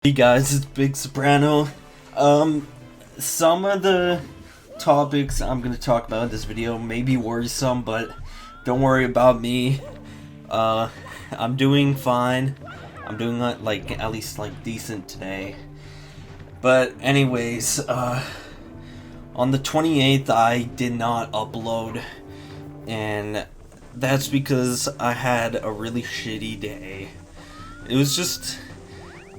Hey guys, it's Big Soprano. Some of the topics I'm gonna talk about in this video may be worrisome, but don't worry about me. I'm doing fine. I'm doing like at least like decent today. But anyways, on the 28th I did not upload, and that's because I had a really shitty day. It was just,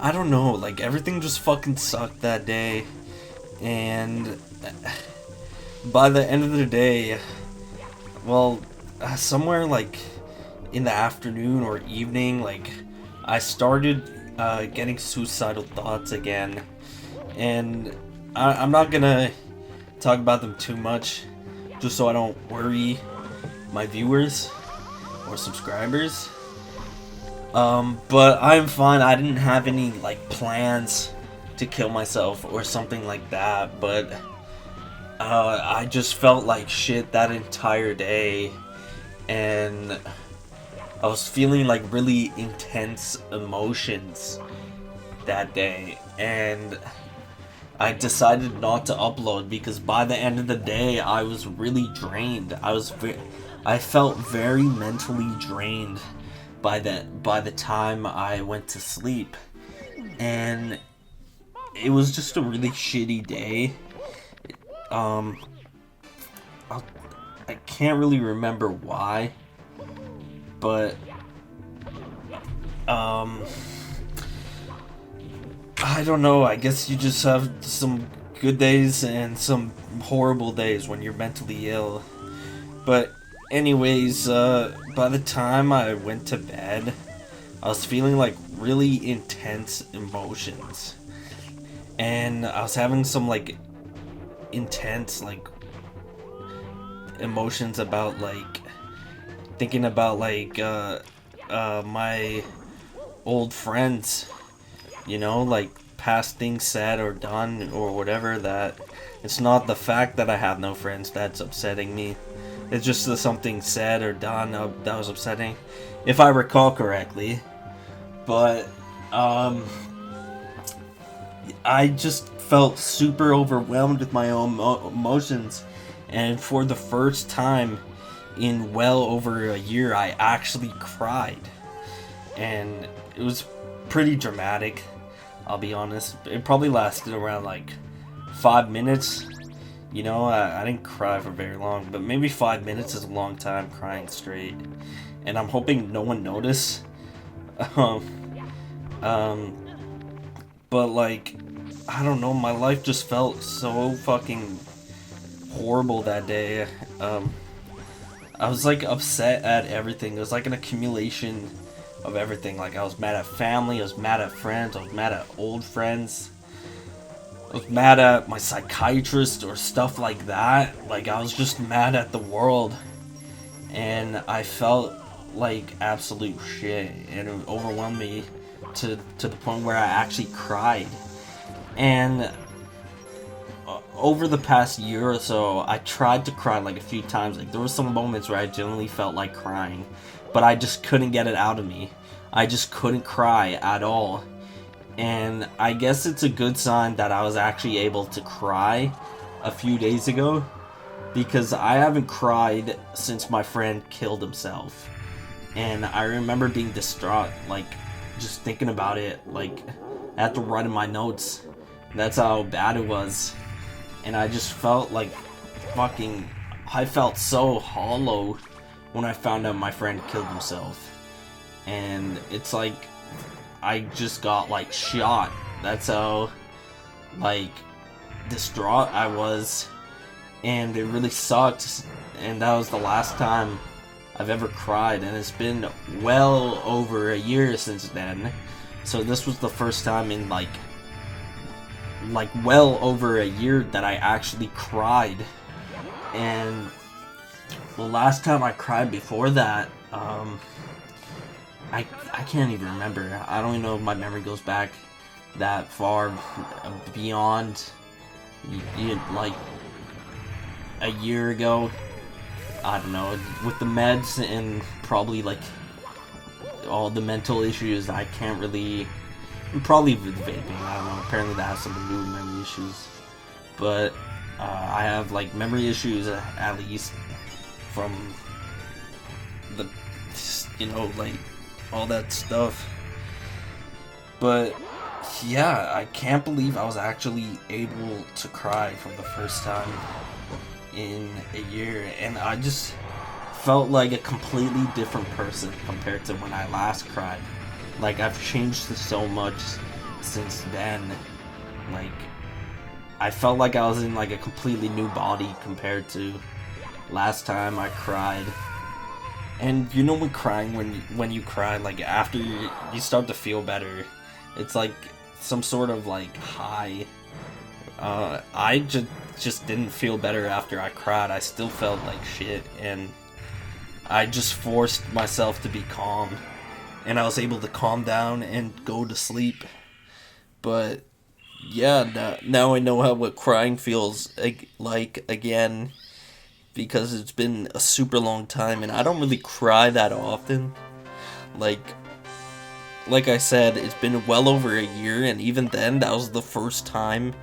I don't know, like everything just fucking sucked that day, and by the end of the day, well, somewhere like in the afternoon or evening, like I started getting suicidal thoughts again, and I'm not gonna talk about them too much, just so I don't worry my viewers or subscribers. But I'm fine. I didn't have any, like, plans to kill myself or something like that, but, I just felt like shit that entire day, and I was feeling, like, really intense emotions that day, and I decided not to upload because by the end of the day, I was really drained. I felt very mentally drained by the time I went to sleep, and it was just a really shitty day. I can't really remember why, but I don't know. I guess you just have some good days and some horrible days when you're mentally ill. But anyways, by the time I went to bed, I was feeling like really intense emotions. And I was having some like intense like emotions about like thinking about like my old friends, you know, like past things said or done or whatever. That it's not the fact that I have no friends that's upsetting me. It's just something said or done that was upsetting, if I recall correctly. But I just felt super overwhelmed with my own emotions, and for the first time in well over a year, I actually cried, and it was pretty dramatic. I'll be honest. It probably lasted around like 5 minutes. You know, I didn't cry for very long, but maybe 5 minutes is a long time crying straight. And I'm hoping no one noticed. But like, I don't know, my life just felt so fucking horrible that day. I was like upset at everything. It was like an accumulation of everything. Like I was mad at family, I was mad at friends, I was mad at old friends. I was mad at my psychiatrist or stuff like that. Like, I was just mad at the world. And I felt like absolute shit. And it overwhelmed me to the point where I actually cried. And over the past year or so, I tried to cry like a few times. Like, there were some moments where I genuinely felt like crying. But I just couldn't get it out of me. I just couldn't cry at all. And I guess it's a good sign that I was actually able to cry a few days ago, because I haven't cried since my friend killed himself. And I remember being distraught, like, just thinking about it. Like, I had to write in my notes. That's how bad it was. And I just felt like fucking, I felt so hollow when I found out my friend killed himself. And it's like, I just got like shot. That's how like distraught I was, and it really sucked. And that was the last time I've ever cried, and it's been well over a year since then. So this was the first time in like well over a year that I actually cried. And the last time I cried before that, I can't even remember. I don't even know if my memory goes back that far beyond like a year ago. I don't know, with the meds and probably like all the mental issues, I can't really And probably with vaping, I don't know, apparently that has some to do with memory issues. But I have like memory issues at least from the, you know, like all that stuff. But yeah, I can't believe I was actually able to cry for the first time in a year, and I just felt like a completely different person compared to when I last cried. Like, I've changed so much since then. Like, I felt like I was in like a completely new body compared to last time I cried. And you know when crying, when you cry, like after you start to feel better, it's like some sort of like high. I just didn't feel better after I cried. I still felt like shit, and I just forced myself to be calm, and I was able to calm down and go to sleep. But yeah, now I know what crying feels like again, because it's been a super long time, and I don't really cry that often. Like I said, it's been well over a year, and even then, that was the first time.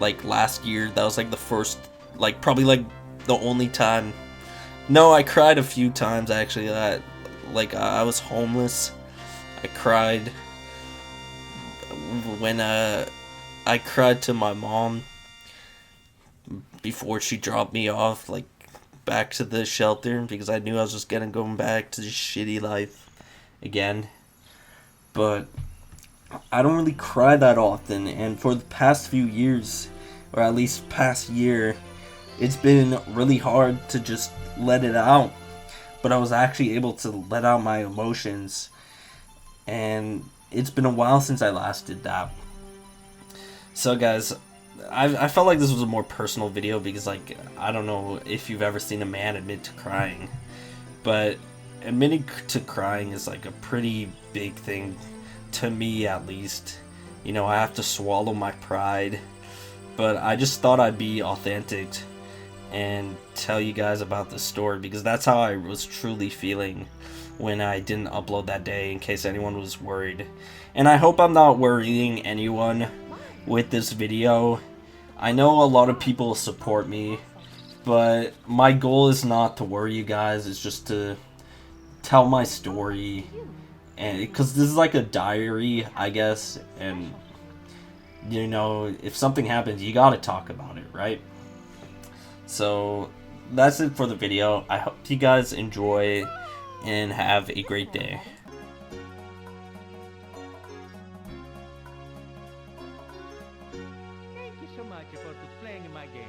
Like last year, that was like the first, like probably like the only time. No, I cried a few times actually. I was homeless. I cried when I cried to my mom before she dropped me off, like back to the shelter, because I knew I was just gonna go back to this shitty life again. But I don't really cry that often, and for the past few years, or at least past year, it's been really hard to just let it out. But I was actually able to let out my emotions, and it's been a while since I last did that. So guys, I felt like this was a more personal video because, like, I don't know if you've ever seen a man admit to crying, but admitting to crying is like a pretty big thing to me, at least. You know, I have to swallow my pride, but I just thought I'd be authentic and tell you guys about this story, because that's how I was truly feeling when I didn't upload that day, in case anyone was worried. And I hope I'm not worrying anyone with this video. I know a lot of people support me, but my goal is not to worry you guys, it's just to tell my story, and because this is like a diary, I guess, and you know, if something happens, you gotta talk about it, right? So that's it for the video. I hope you guys enjoy and have a great day. Thank you so much for playing my game.